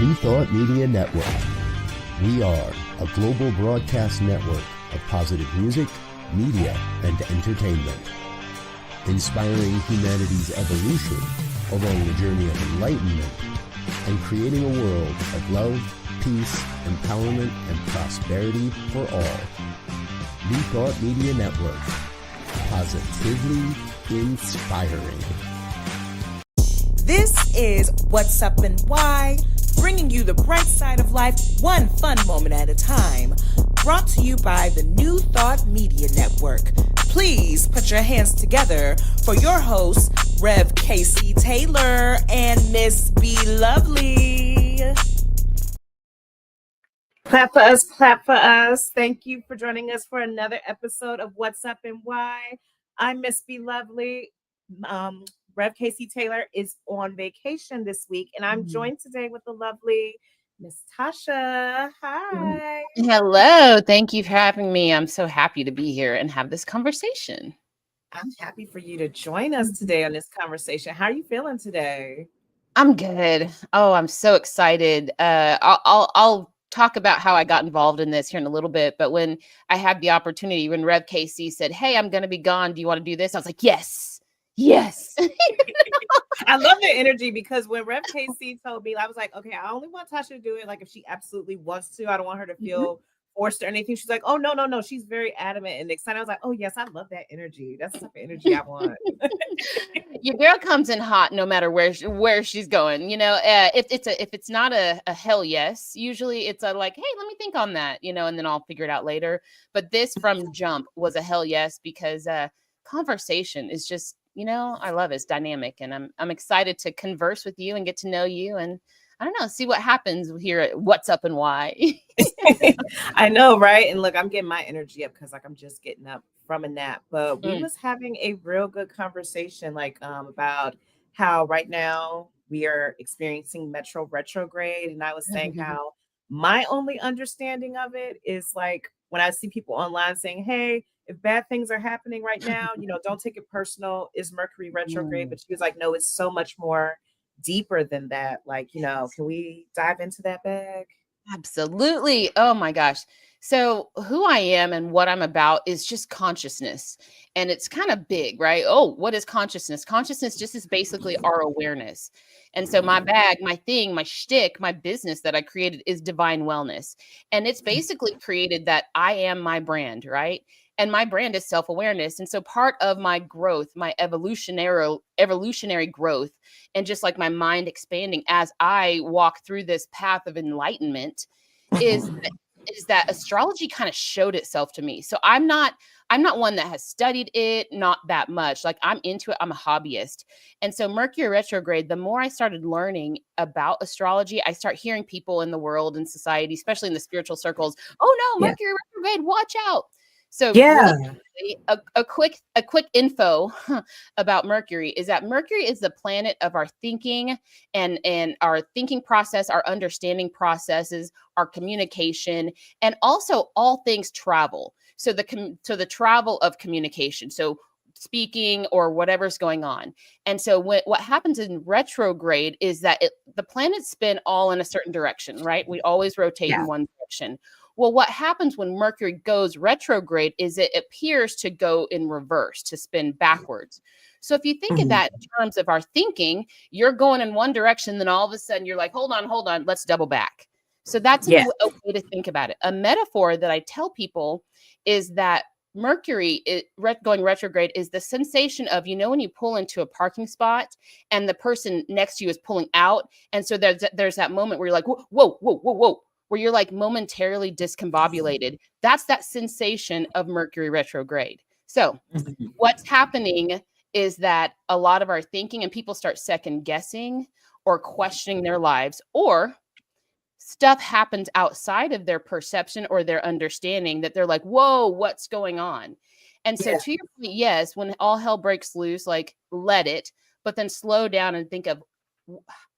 New Thought Media Network. We are a global broadcast network of positive music, media, and entertainment, inspiring humanity's evolution along the journey of enlightenment and creating a world of love, peace, empowerment, and prosperity for all. New Thought Media Network. Positively inspiring. This is What's Up and Why, bringing you the bright side of life, one fun moment at a time. Brought to you by the New Thought Media Network. Please put your hands together for your hosts, Rev Casey Taylor and Miss B Lovely. Clap for us, clap for us. Thank you for joining us for another episode of What's Up and Why. I'm Miss B Lovely. Rev Casey Taylor is on vacation this week, and I'm joined today with the lovely Miss Tasha. Hi. Hello. Thank you for having me. I'm so happy to be here and have this conversation. I'm happy for you to join us today on this conversation. How are you feeling today? I'm good. Oh, I'm so excited. I'll talk about how I got involved in this here in a little bit. But when I had the opportunity, when Rev Casey said, "Hey, I'm going to be gone. Do you want to do this?" I was like, "Yes. Yes." I love the energy because when Rev Casey told me, I was like, okay, I only want Tasha to do it like if she absolutely wants to. I don't want her to feel forced or anything. She's like, oh, no. She's very adamant and excited. I was like, oh, yes, I love that energy. That's the type of energy I want. Your girl comes in hot no matter where she's going. You know, if it's not a hell yes, usually it's a like, hey, let me think on that, you know, and then I'll figure it out later. But this from jump was a hell yes because conversation is just, you know, I love it. It's dynamic, and I'm excited to converse with you and get to know you, and I don't know, see what happens here at What's Up and Why. I know, right? And look, I'm getting my energy up because like I'm just getting up from a nap. But we was having a real good conversation, like about how right now we are experiencing Metro retrograde, and I was saying how my only understanding of it is like when I see people online saying, "Hey, if bad things are happening right now, you know, don't take it personal. Is Mercury retrograde?" But she was like, no, it's so much more deeper than that. Like, you know, can we dive into that bag? Absolutely. Oh my gosh. So who I am and what I'm about is just consciousness. And it's kind of big, right? Oh, what is consciousness? Consciousness just is basically our awareness. And so my bag, my thing, my shtick, my business that I created is divine wellness. And it's basically created that I am my brand, right? And my brand is self-awareness. And so part of my growth, my evolutionary growth, and just like my mind expanding as I walk through this path of enlightenment is that astrology kind of showed itself to me. So I'm not one that has studied it, not that much. Like I'm into it. I'm a hobbyist. And so Mercury retrograde, the more I started learning about astrology, I start hearing people in the world and society, especially in the spiritual circles, oh no, Mercury retrograde, watch out. So really, a quick info about Mercury is that Mercury is the planet of our thinking and our thinking process, our understanding processes, our communication, and also all things travel. So the travel of communication. So speaking or whatever's going on. And so what happens in retrograde is that the planets spin all in a certain direction, right? We always rotate in one direction. Well, what happens when Mercury goes retrograde is it appears to go in reverse, to spin backwards. So if you think of that in terms of our thinking, you're going in one direction, then all of a sudden you're like, hold on, let's double back. So that's a way to think about it. A metaphor that I tell people is that Mercury going retrograde is the sensation of, you know, when you pull into a parking spot and the person next to you is pulling out. And so there's that moment where you're like, whoa, where you're like momentarily discombobulated. That's that sensation of Mercury retrograde. So what's happening is that a lot of our thinking and people start second guessing or questioning their lives, or stuff happens outside of their perception or their understanding that they're like, whoa, what's going on? And so to your point, yes, when all hell breaks loose, like let it, but then slow down and think of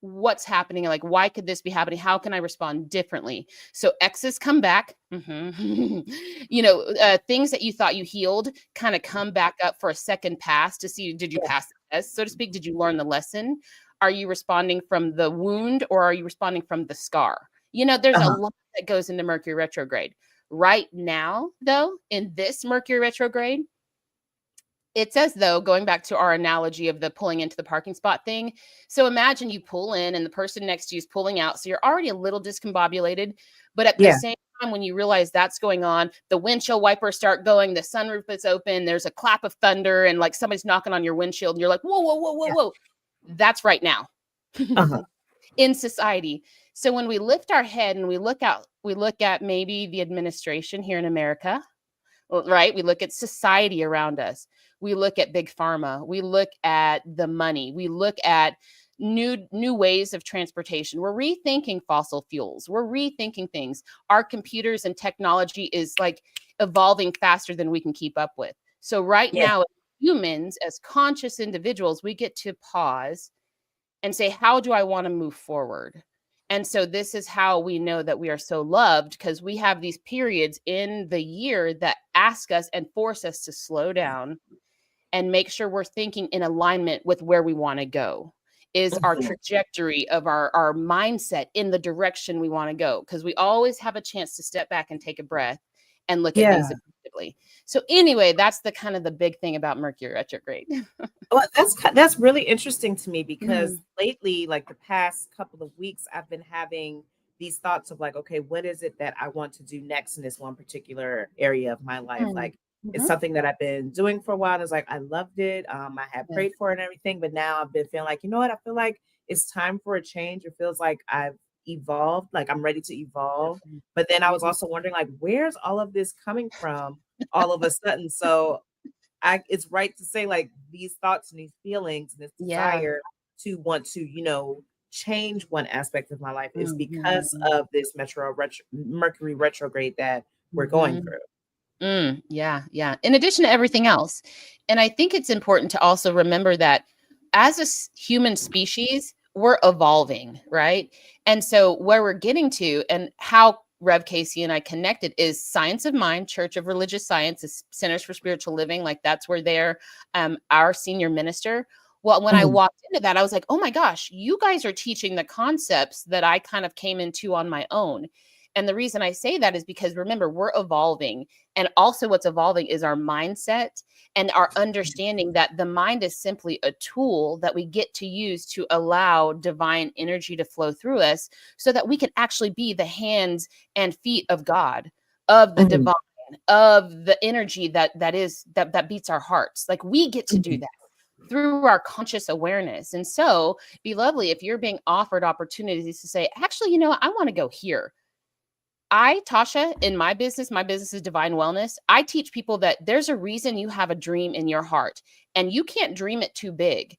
what's happening, like why could this be happening, how can I respond differently? So exes come back, you know, things that you thought you healed kind of come back up for a second pass to see, did you pass the test, so to speak? Did you learn the lesson? Are you responding from the wound, or are you responding from the scar? You know, there's a lot that goes into Mercury retrograde. Right now, though, in this Mercury retrograde, it's as though, going back to our analogy of the pulling into the parking spot thing. So imagine you pull in and the person next to you is pulling out. So you're already a little discombobulated. But at the same time, when you realize that's going on, the windshield wipers start going, the sunroof is open, there's a clap of thunder, and like somebody's knocking on your windshield, and you're like, whoa, whoa, whoa, whoa, whoa. That's right now in society. So when we lift our head and we look at maybe the administration here in America, right? We look at society around us. We look at big pharma. We look at the money. We look at new ways of transportation. We're rethinking fossil fuels. We're rethinking things. Our computers and technology is like evolving faster than we can keep up with. So right now, humans, as conscious individuals, we get to pause and say, how do I want to move forward? And so this is how we know that we are so loved, because we have these periods in the year that ask us and force us to slow down and make sure we're thinking in alignment with where we want to go. Is our trajectory of our mindset in the direction we want to go? Because we always have a chance to step back and take a breath and look at things objectively. So anyway, that's the kind of the big thing about Mercury retrograde. Well, that's really interesting to me, because lately, like the past couple of weeks, I've been having these thoughts of like, okay, what is it that I want to do next in this one particular area of my life? Like, it's something that I've been doing for a while. And it's like, I loved it. I had prayed for it and everything, but now I've been feeling like, you know what? I feel like it's time for a change. It feels like I've evolved, like I'm ready to evolve. But then I was also wondering, like, where's all of this coming from all of a sudden? So it's right to say, like, these thoughts and these feelings and this desire to want to, change one aspect of my life is because of this Mercury retrograde that we're going through. Yeah. In addition to everything else. And I think it's important to also remember that as a human species, we're evolving, right? And so where we're getting to, and how Rev Casey and I connected, is Science of Mind, Church of Religious Science, is Centers for Spiritual Living. Like, that's where they're our senior minister. Well, when I walked into that, I was like, oh my gosh, you guys are teaching the concepts that I kind of came into on my own. And the reason I say that is because, remember, we're evolving. And also what's evolving is our mindset and our understanding that the mind is simply a tool that we get to use to allow divine energy to flow through us, so that we can actually be the hands and feet of God, of the divine, of the energy that beats our hearts. Like, we get to do that through our conscious awareness. And so, be lovely if you're being offered opportunities to say, actually, I want to go here. Tasha, in my business is Divine Wellness. I teach people that there's a reason you have a dream in your heart, and you can't dream it too big,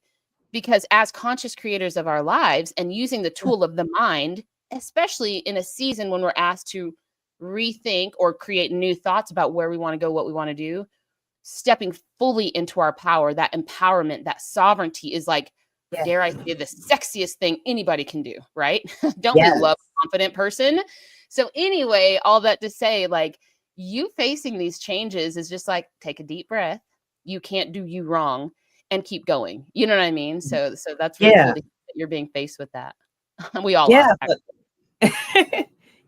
because as conscious creators of our lives and using the tool of the mind, especially in a season when we're asked to rethink or create new thoughts about where we want to go, what we want to do, stepping fully into our power, that empowerment, that sovereignty is like, dare I say, the sexiest thing anybody can do, right? Don't we love a confident person? So anyway, all that to say, like, you facing these changes is just like, take a deep breath. You can't do you wrong, and keep going. You know what I mean? So that's really cool that you're being faced with that. We all are. But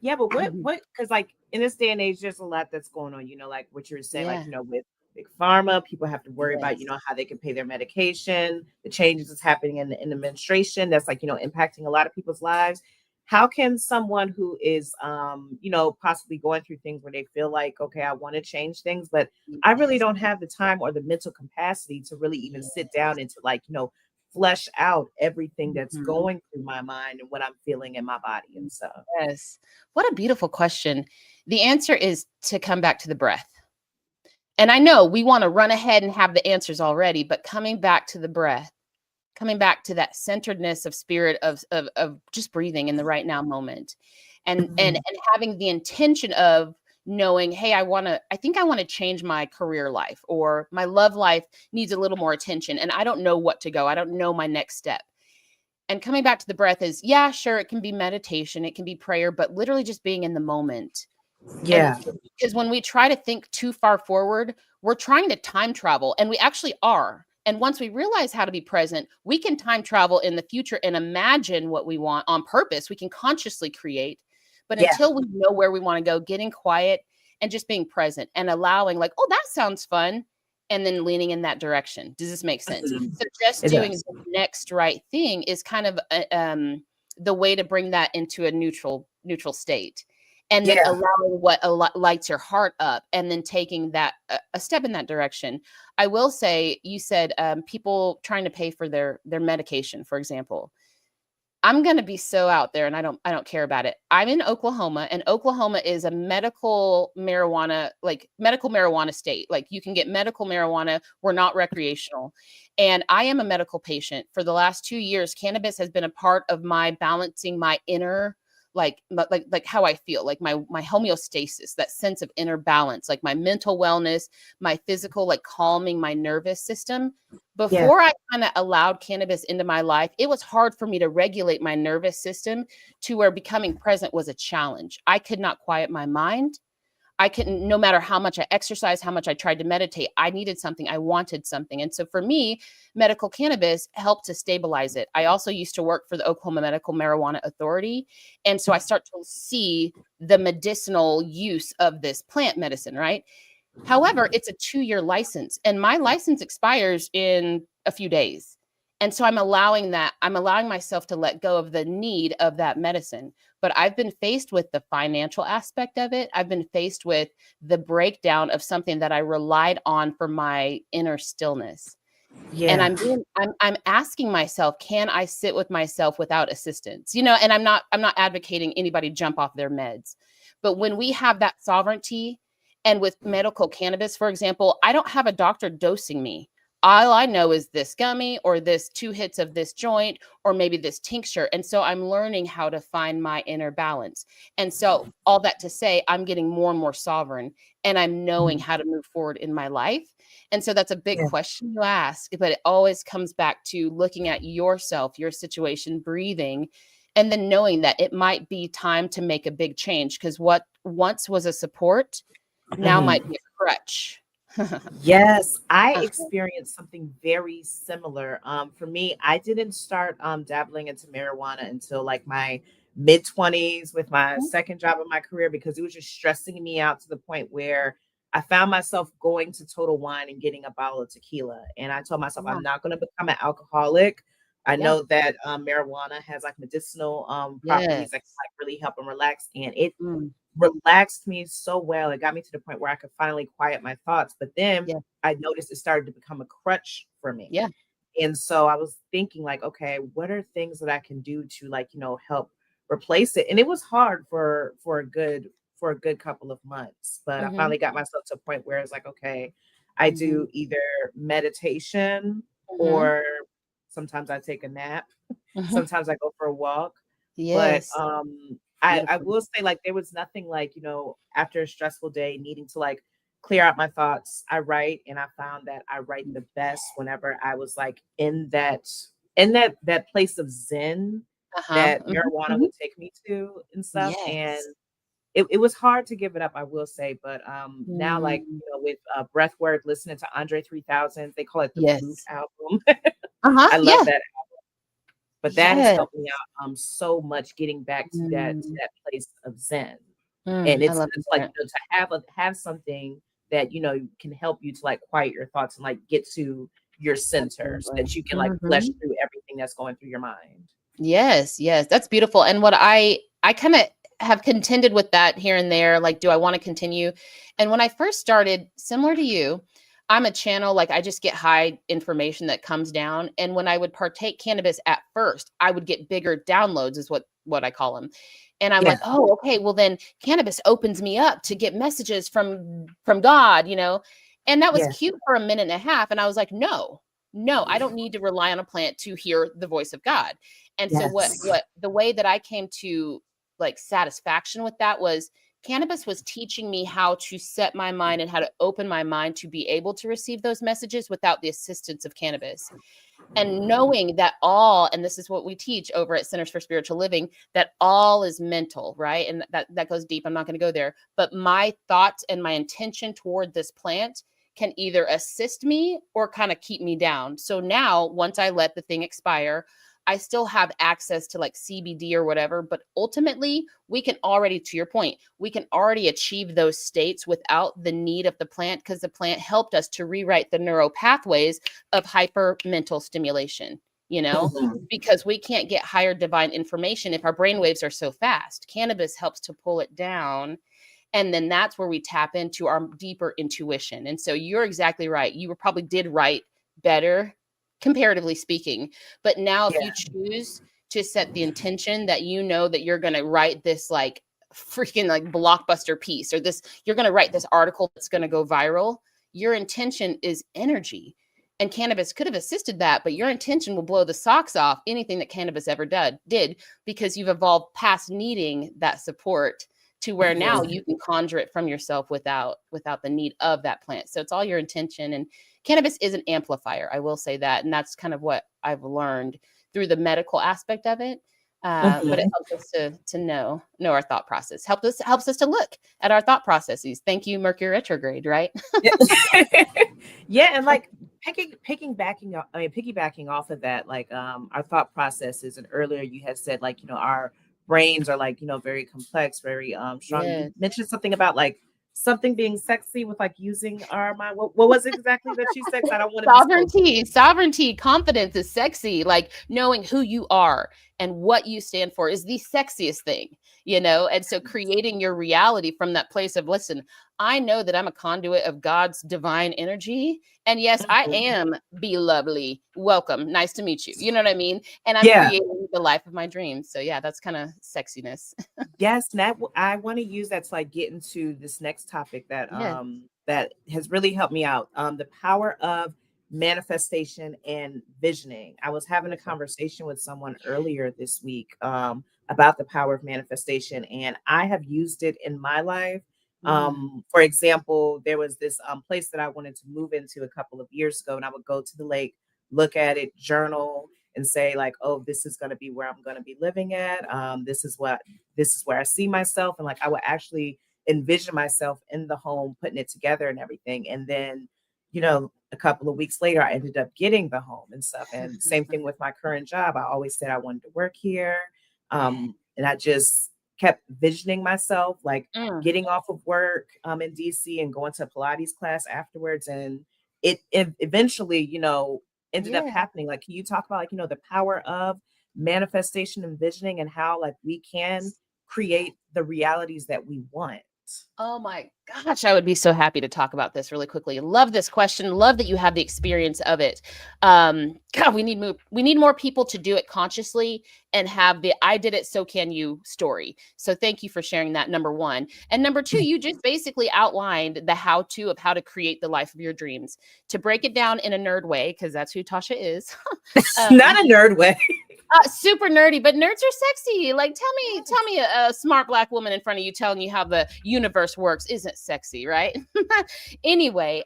what, because like in this day and age, there's a lot that's going on, like what you were saying, like, with big pharma, people have to worry about, how they can pay their medication, the changes that's happening in the administration that's like, impacting a lot of people's lives. How can someone who is, possibly going through things where they feel like, okay, I want to change things, but I really don't have the time or the mental capacity to really even sit down and to, like, flesh out everything that's going through my mind and what I'm feeling in my body and stuff? Yes. What a beautiful question. The answer is to come back to the breath. And I know we want to run ahead and have the answers already, but coming back to the breath, coming back to that centeredness of spirit of just breathing in the right now moment, and having the intention of knowing, hey, I think I want to change my career life, or my love life needs a little more attention, and I don't know what to go. I don't know my next step. And coming back to the breath is, sure, it can be meditation, it can be prayer, but literally just being in the moment. Because when we try to think too far forward, we're trying to time travel, and we actually are. And once we realize how to be present, we can time travel in the future and imagine what we want on purpose. We can consciously create. But Yeah. until we know where we want to go, getting quiet and just being present and allowing, like, oh, that sounds fun. And then leaning in that direction. Does this make sense? Mhm. So just It doing does. the next right thing is kind of the way to bring that into a neutral state. And then Yeah. allowing what lights your heart up, and then taking that a step in that direction. I will say, you said people trying to pay for their medication, for example. I'm going to be so out there, and I don't care about it. I'm in Oklahoma, and Oklahoma is a medical marijuana state. Like, you can get medical marijuana. We're not recreational. And I am a medical patient. For the last 2 years, cannabis has been a part of my balancing my inner, like how I feel, like my homeostasis, that sense of inner balance, like my mental wellness, my physical, like calming my nervous system. Before I kind of allowed cannabis into my life, it was hard for me to regulate my nervous system to where becoming present was a challenge. I could not quiet my mind. I couldn't, no matter how much I exercised, how much I tried to meditate, I needed something. I wanted something. And so for me, medical cannabis helped to stabilize it. I also used to work for the Oklahoma Medical Marijuana Authority. And so I start to see the medicinal use of this plant medicine, right? However, it's a 2-year license, and my license expires in a few days. And so I'm allowing myself to let go of the need of that medicine. But I've been faced with the financial aspect of it. I've been faced with the breakdown of something that I relied on for my inner stillness. Yeah. And I'm asking myself, can I sit with myself without assistance? And I'm not advocating anybody jump off their meds. But when we have that sovereignty, and with medical cannabis, for example, I don't have a doctor dosing me. All I know is this gummy, or this 2 hits of this joint, or maybe this tincture. And so I'm learning how to find my inner balance. And so all that to say, I'm getting more and more sovereign, and I'm knowing how to move forward in my life. And so that's a big question you ask, but it always comes back to looking at yourself, your situation, breathing, and then knowing that it might be time to make a big change, because what once was a support now might be a crutch. Yes, I experienced something very similar. For me, I didn't start dabbling into marijuana until like my mid-20s with my second job in my career, because it was just stressing me out to the point where I found myself going to Total Wine and getting a bottle of tequila. And I told myself, Yeah. I'm not going to become an alcoholic. I Yeah. know that marijuana has like medicinal properties that can like really help and relax. And it relaxed me so well. It got me to the point where I could finally quiet my thoughts. But then I noticed it started to become a crutch for me. Yeah. And so I was thinking like, okay, what are things that I can do to like, help replace it? And it was hard for a good couple of months, but I finally got myself to a point where it's like, okay, I do either meditation or sometimes I take a nap. Sometimes I go for a walk. But Yes. I will say, like, there was nothing like, after a stressful day needing to like clear out my thoughts, I write, and I found that I write the best whenever I was like in that place of zen that marijuana would take me to and stuff. And Yes. it was hard to give it up, I will say. But now, like, with breath work, listening to Andre 3000, they call it the flute Yes. album. I love Yeah. that. But that has Yes. helped me out so much, getting back to that place of zen. And I it's love like, that. to have something that can help you to like quiet your thoughts and like get to your center, so that Absolutely. you can like flesh through everything that's going through your mind. Yes, yes, that's beautiful. And what I kind of have contended with that here and there, like, do I want to continue? And when I first started, similar to you, I'm a channel, like I just get high information that comes down. And when I would partake cannabis at first, I would get bigger downloads, is what I call them. And I'm like, oh, okay, well then cannabis opens me up to get messages from God, And that was cute for a minute and a half. And I was like, no, I don't need to rely on a plant to hear the voice of God. And so what the way that I came to like satisfaction with that was cannabis was teaching me how to set my mind and how to open my mind to be able to receive those messages without the assistance of cannabis. And knowing that all, and this is what we teach over at Centers for Spiritual Living, that all is mental, right? And that goes deep. I'm not going to go there. But my thoughts and my intention toward this plant can either assist me or kind of keep me down. So now once I let the thing expire, I still have access to like CBD or whatever, but ultimately we can already, to your point, we can already achieve those states without the need of the plant, because the plant helped us to rewrite the neural pathways of hyper mental stimulation, because we can't get higher divine information if our brain waves are so fast. Cannabis helps to pull it down. And then that's where we tap into our deeper intuition. And so you're exactly right. You probably did write better, comparatively speaking. But now if you choose to set the intention that that you're going to write this like freaking like blockbuster piece, or you're going to write this article that's going to go viral, your intention is energy. And cannabis could have assisted that, but your intention will blow the socks off anything that cannabis ever did, because you've evolved past needing that support to where now you can conjure it from yourself without the need of that plant. So it's all your intention. And cannabis is an amplifier. I will say that. And that's kind of what I've learned through the medical aspect of it. But it helps us to know our thought process. Helps us to look at our thought processes. Thank you, Mercury Retrograde, right? Yeah, and like piggybacking off of that, like our thought processes. And earlier you had said like our brains are like very complex, very strong. Yes. You mentioned something about like something being sexy with like using our mind. What was it exactly that you said? I don't want to sovereignty, confidence is sexy. Like knowing who you are and what you stand for is the sexiest thing, And so creating your reality from that place of, listen, I know that I'm a conduit of God's divine energy. And yes, I am belovely. Welcome. Nice to meet you. You know what I mean? And I'm creating the life of my dreams. So yeah, that's kind of sexiness. Yes. And I want to use that to like get into this next topic that that has really helped me out. The power of manifestation and visioning. I was having a conversation with someone earlier this week about the power of manifestation, and I have used it in my life. For example, there was this place that I wanted to move into a couple of years ago, and I would go to the lake, look at it, journal, and say like, oh, this is going to be where I'm going to be living at. This is where I see myself. And like, I would actually envision myself in the home, putting it together and everything. And then, a couple of weeks later, I ended up getting the home and stuff. And same thing with my current job. I always said I wanted to work here. And I just kept visioning myself, like getting off of work in DC and going to a Pilates class afterwards. And it eventually, ended up happening. Like, can you talk about like, the power of manifestation and visioning and how like we can create the realities that we want? Oh my gosh, I would be so happy to talk about this really quickly. Love this question. Love that you have the experience of it. God, we need more people to do it consciously and have the I did it, so can you story. So thank you for sharing that, number one. And number two, you just basically outlined the how-to of how to create the life of your dreams. To break it down in a nerd way, because that's who Tasha is. Not a nerd way. Super nerdy, but nerds are sexy. Like, tell me a smart Black woman in front of you telling you how the universe works isn't sexy, right? Anyway,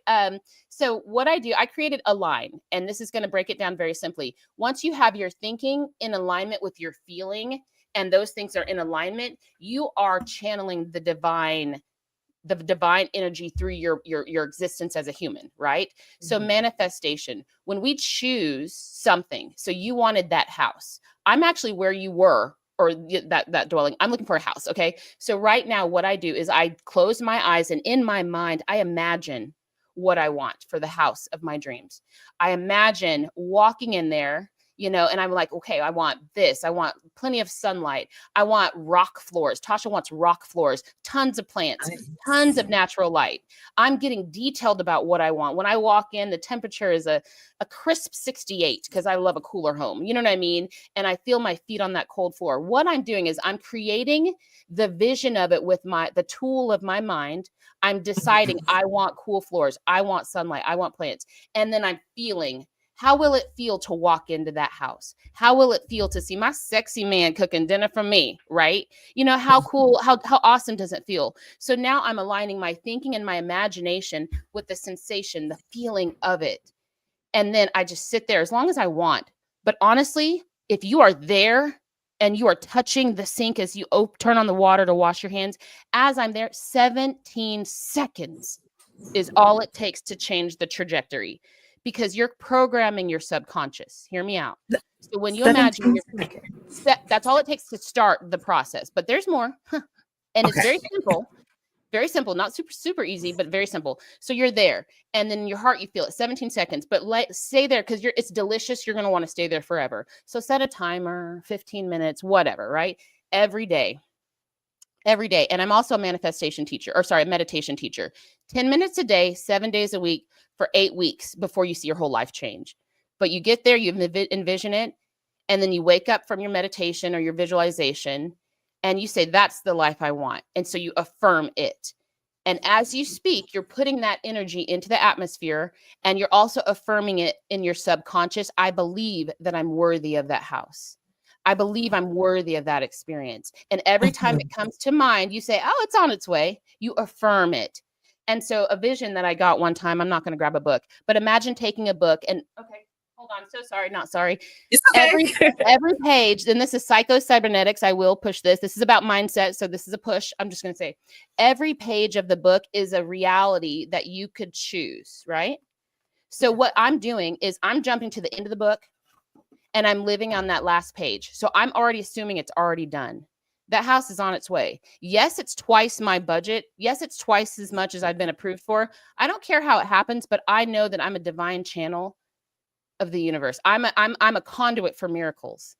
so what I do, I created a line, and this is going to break it down very simply. Once you have your thinking in alignment with your feeling, and those things are in alignment, you are channeling the divine energy through your existence as a human, right? So manifestation, when we choose something, so you wanted that house. I'm actually where you were, or that dwelling. I'm looking for a house. Okay. So right now what I do is I close my eyes, and in my mind, I imagine what I want for the house of my dreams. I imagine walking in there, and I'm like, okay, I want this. I want plenty of sunlight. I want rock floors. Tasha wants rock floors, tons of plants, tons of natural light. I'm getting detailed about what I want. When I walk in, the temperature is a crisp 68 because I love a cooler home. You know what I mean? And I feel my feet on that cold floor. What I'm doing is I'm creating the vision of it with the tool of my mind. I'm deciding I want cool floors. I want sunlight. I want plants. And then I'm feeling, how will it feel to walk into that house? How will it feel to see my sexy man cooking dinner for me, right? How cool, how awesome does it feel? So now I'm aligning my thinking and my imagination with the sensation, the feeling of it. And then I just sit there as long as I want. But honestly, if you are there and you are touching the sink as you turn on the water to wash your hands, as I'm there, 17 seconds is all it takes to change the trajectory, because you're programming your subconscious. Hear me out. So when you imagine 17 seconds. that's all it takes to start the process, but there's more. And it's very simple, not super easy, but very simple. So you're there, and then in your heart, you feel it 17 seconds, but stay there because it's delicious. You're going to want to stay there forever. So set a timer, 15 minutes, whatever, right? Every day. And I'm also a meditation teacher. 10 minutes a day, 7 days a week for 8 weeks before you see your whole life change. But you get there, you envision it, and then you wake up from your meditation or your visualization, and you say, that's the life I want. And so you affirm it. And as you speak, you're putting that energy into the atmosphere, and you're also affirming it in your subconscious. I believe that I'm worthy of that house. I believe I'm worthy of that experience. And every time it comes to mind, you say, oh, it's on its way. You affirm it. And so a vision that I got one time, I'm not going to grab a book, but imagine taking a book and, okay, hold on. So sorry, not sorry. It's okay. Every page, and this is psycho-cybernetics. I will push this. This is about mindset. So this is a push. I'm just going to say every page of the book is a reality that you could choose, right? So what I'm doing is I'm jumping to the end of the book, and I'm living on that last page. So I'm already assuming it's already done. That house is on its way. Yes, it's twice my budget. Yes, it's twice as much as I've been approved for. I don't care how it happens, but I know that I'm a divine channel of the universe. I'm a conduit for miracles.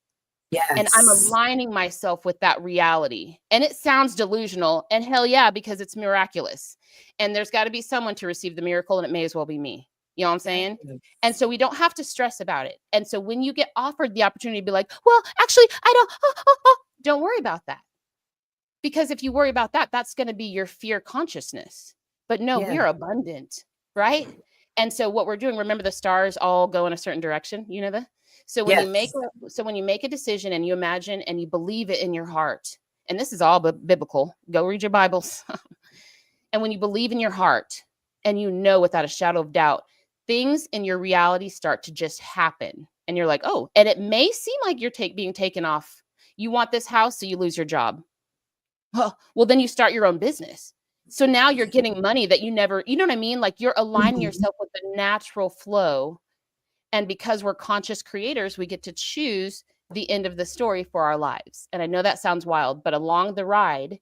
Yes. And I'm aligning myself with that reality. And it sounds delusional, and hell yeah, because it's miraculous. And there's got to be someone to receive the miracle, and it may as well be me. You know what I'm saying? Yes. And so we don't have to stress about it. And so when you get offered the opportunity to be like, well, actually, I don't worry about that. Because if you worry about that, that's going to be your fear consciousness. But no, we're abundant, right? And so what we're doing, remember the stars all go in a certain direction, you know that? So when you make a decision and you imagine and you believe it in your heart, and this is all biblical, go read your Bibles. And when you believe in your heart and you know without a shadow of doubt, things in your reality start to just happen. And you're like, oh, and it may seem like you're being taken off. You want this house, so you lose your job. Oh, well, then you start your own business. So now you're getting money that you never, you know what I mean? Like you're aligning yourself with the natural flow. And because we're conscious creators, we get to choose the end of the story for our lives. And I know that sounds wild, but along the ride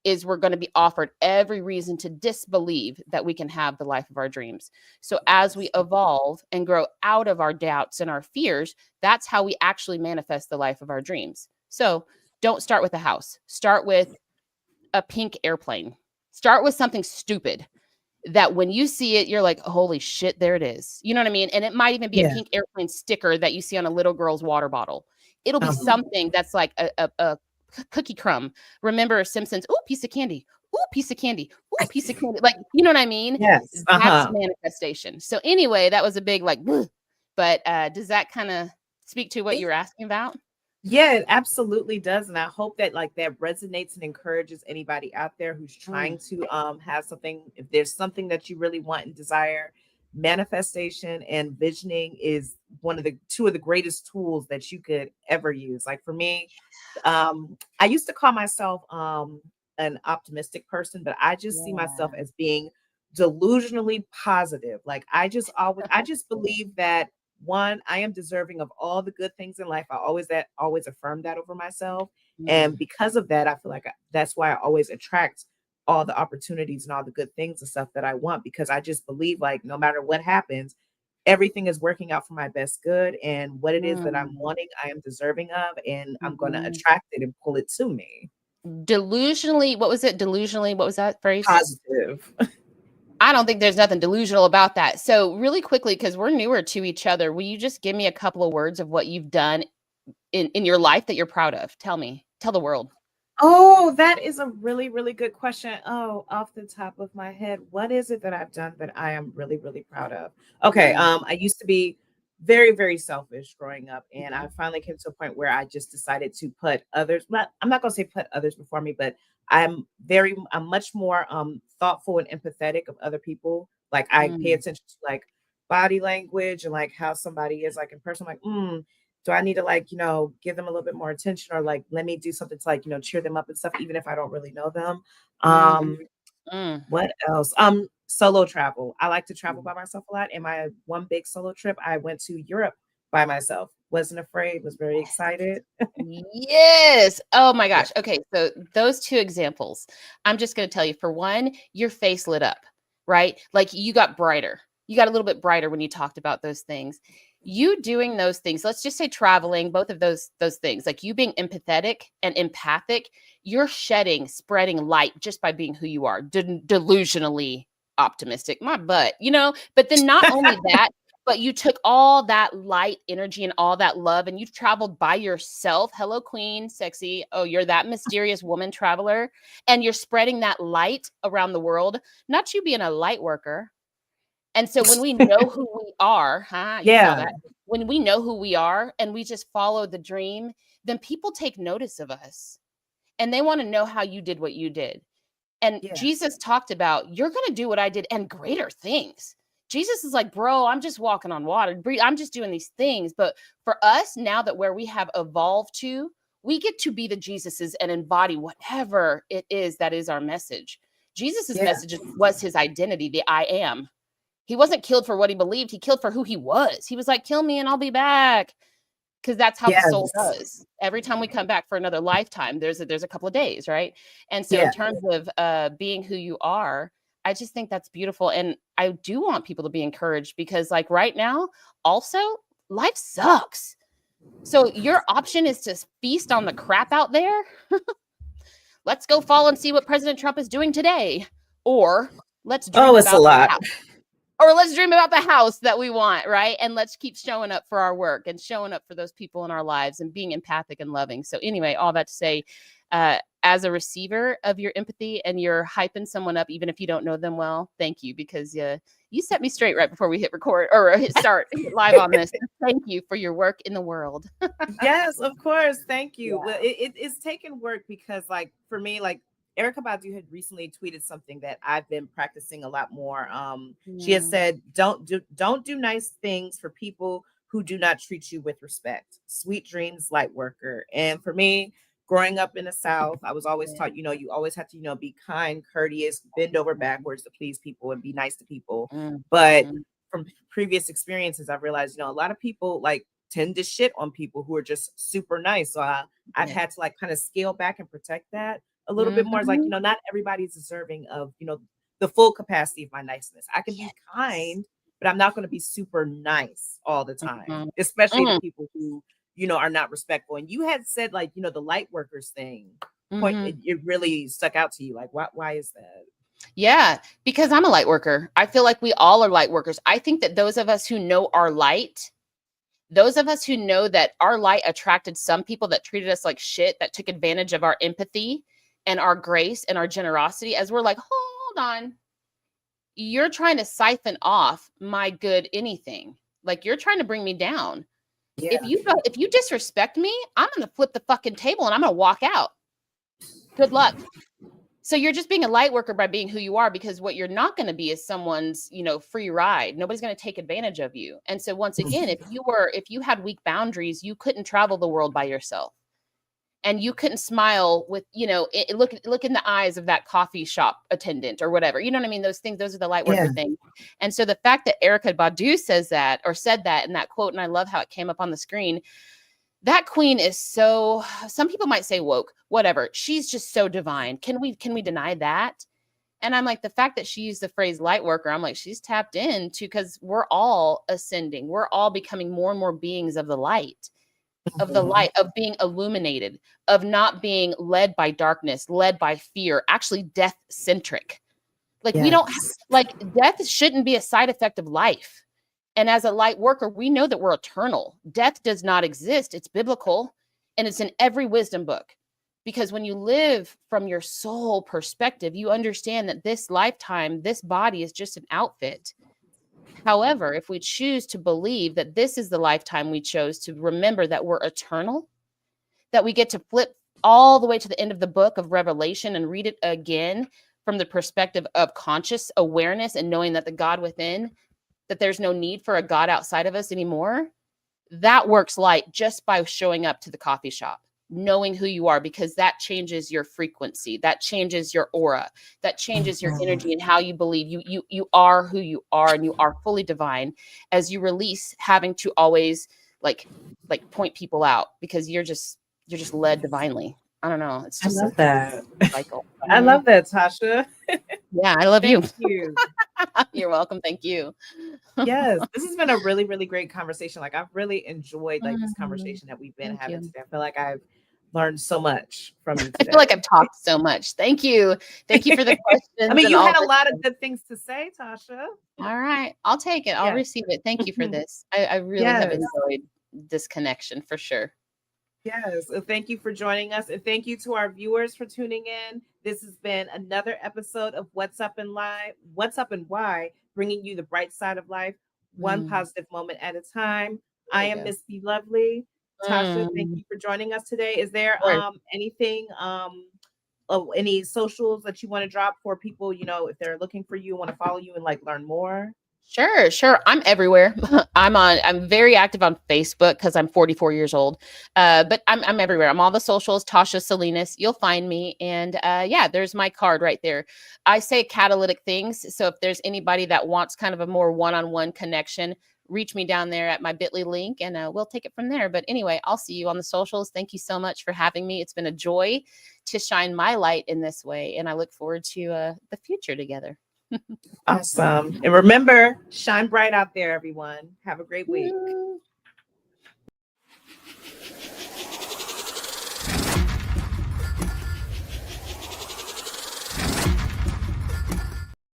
is we're going to be offered every reason to disbelieve that we can have the life of our dreams. So as we evolve and grow out of our doubts and our fears, that's how we actually manifest the life of our dreams. So don't start with a house. Start with a pink airplane. Start with something stupid that when you see it, you're like, holy shit, there it is. You know what I mean? And it might even be a pink airplane sticker that you see on a little girl's water bottle. It'll be something that's like a cookie crumb. Remember Simpsons? Ooh, piece of candy. Ooh, piece of candy. Ooh, piece of candy. Like, you know what I mean? Yes. That's manifestation. So anyway, that was a big like, but does that kind of speak to what you were asking about? Yeah, it absolutely does. And I hope that like that resonates and encourages anybody out there who's trying to have something. If there's something that you really want and desire, manifestation and visioning is two of the greatest tools that you could ever use. Like for me, I used to call myself an optimistic person, but I just see myself as being delusionally positive. Like I just believe that one, I am deserving of all the good things in life. I always affirm that over myself. And because of that, I feel like that's why I always attract all the opportunities and all the good things and stuff that I want, because I just believe like no matter what happens, everything is working out for my best good. And what it is that I'm wanting, I am deserving of, and I'm going to attract it and pull it to me. Delusionally, what was it? Delusionally, what was that phrase? Positive. I don't think there's nothing delusional about that. So really quickly, because we're newer to each other, will you just give me a couple of words of what you've done in your life that you're proud of? Tell the world. Oh, that is a really, really good question. Oh, off the top of my head, what is it that I've done that I am really, really proud of? Okay. I used to be very, very selfish growing up. And I finally came to a point where I just decided to put others, I'm not going to say put others before me, but I'm much more thoughtful and empathetic of other people. Like I pay attention to like body language and like how somebody is like in person. I'm like, do I need to like, give them a little bit more attention, or like, let me do something to like, cheer them up and stuff, even if I don't really know them. What else? solo travel. I like to travel by myself a lot. And my one big solo trip, I went to Europe by myself. Wasn't afraid, was very excited. Yes. Oh my Yeah. gosh. Okay. So those two examples, I'm just going to tell you, for one, your face lit up, right? Like you got brighter. You got a little bit brighter when you talked about those things. You doing those things, let's just say traveling, both of those things, like you being empathetic and empathic, you're spreading light just by being who you are, delusionally optimistic, my butt, but then not only that, but you took all that light energy and all that love and you traveled by yourself. Hello, queen, sexy. Oh, you're that mysterious woman traveler. And you're spreading that light around the world, not you being a light worker. And so when we know who we are, you feel that? When we know who we are and we just follow the dream, then people take notice of us and they want to know how you did what you did. And Jesus talked about, you're going to do what I did and greater things. Jesus is like, bro, I'm just walking on water. I'm just doing these things. But for us, now that where we have evolved to, we get to be the Jesuses and embody whatever it is that is our message. Jesus's message was his identity, the I am. He wasn't killed for what he believed. He killed for who he was. He was like, kill me and I'll be back. Because that's how the soul does. Every time we come back for another lifetime, there's a couple of days, right? And so in terms of being who you are, I just think that's beautiful. And I do want people to be encouraged because like right now, also, life sucks. So your option is to feast on the crap out there. Let's go follow and see what President Trump is doing today. Or let's dream it's a lot. Or let's dream about the house that we want, right? And let's keep showing up for our work and showing up for those people in our lives and being empathic and loving. So anyway, all that to say, as a receiver of your empathy and you're hyping someone up, even if you don't know them well, thank you, because you set me straight right before we hit record or hit live on this. Thank you for your work in the world. Yes, of course. Thank you. Well, it's taken work because like for me, like Erykah Badu had recently tweeted something that I've been practicing a lot more. She has said, don't do nice things for people who do not treat you with respect. Sweet dreams, light worker. And for me, growing up in the South, I was always taught, you always have to, be kind, courteous, bend over backwards to please people and be nice to people. But from previous experiences, I've realized, a lot of people like tend to shit on people who are just super nice. So I've had to like kind of scale back and protect that a little bit more. It's like, not everybody's deserving of, the full capacity of my niceness. I can be kind, but I'm not going to be super nice all the time, especially to people who, are not respectful. And you had said like, the light workers thing, it really stuck out to you. Like, why is that? Yeah, because I'm a light worker. I feel like we all are light workers. I think that those of us who know our light, those of us who know that our light attracted some people that treated us like shit, that took advantage of our empathy and our grace and our generosity, as we're like, hold on, you're trying to siphon off my good anything. Like you're trying to bring me down. If you disrespect me, I'm going to flip the fucking table and I'm going to walk out. Good luck. So you're just being a light worker by being who you are, because what you're not going to be is someone's, free ride. Nobody's going to take advantage of you. And so once again, if you had weak boundaries, you couldn't travel the world by yourself. And you couldn't smile with, look in the eyes of that coffee shop attendant or whatever. You know what I mean? Those things, those are the light worker things. And so the fact that Erykah Badu said that in that quote, and I love how it came up on the screen, that queen is so, some people might say woke, whatever. She's just so divine. Can we deny that? And I'm like, the fact that she used the phrase light worker, I'm like, she's tapped into, because we're all ascending. We're all becoming more and more beings of the light. Of the light, of being illuminated, of not being led by darkness, led by fear, actually death centric. Like we don't like death shouldn't be a side effect of life. And as a light worker, we know that we're eternal. Death does not exist. It's biblical and it's in every wisdom book. Because when you live from your soul perspective, you understand that this lifetime, this body is just an outfit. However, if we choose to believe that this is the lifetime we chose, to remember that we're eternal, that we get to flip all the way to the end of the book of Revelation and read it again from the perspective of conscious awareness and knowing that the God within, that there's no need for a God outside of us anymore, that works light just by showing up to the coffee shop. knowing who you are, because that changes your frequency, that changes your aura, that changes your energy and how you believe you are who you are, and you are fully divine, as you release having to always like point people out, because you're just led divinely. I don't know. It's just I love that. cycle. I love that, Tasha. Yeah, I love you. Thank you. You're welcome. Thank you. Yes, this has been a really, really great conversation. Like, I've really enjoyed like this Mhm. conversation that we've been Thank having you. today. I feel like I've learned so much from you I feel like today. I've talked so much. Thank you. Thank you for the questions. I mean, and you all had a this lot stuff. of good things to say, Tasha. All right. I'll take it. I'll Yes. receive it. Thank you for this. I really have Yes. enjoyed this connection for sure. Yes. Well, thank you for joining us. And thank you to our viewers for tuning in. This has been another episode of What's Up and Why, bringing you the bright side of life, one Mm. positive moment at a time. There I you am go. Miss Be Lovely. Tasha, thank Mm. you for joining us today. Is there Of course. anything any socials that you want to drop for people, if they're looking for you, want to follow you and like learn more? Sure. I'm everywhere. I'm very active on Facebook because I'm 44 years old. But I'm everywhere. I'm all the socials, Tasha Salinas. You'll find me. And yeah, there's my card right there. I say catalytic things. So if there's anybody that wants kind of a more one-on-one connection, reach me down there at my bit.ly link, and we'll take it from there. But anyway, I'll see you on the socials. Thank you so much for having me. It's been a joy to shine my light in this way. And I look forward to the future together. Awesome. And remember, shine bright out there, everyone. Have a great week.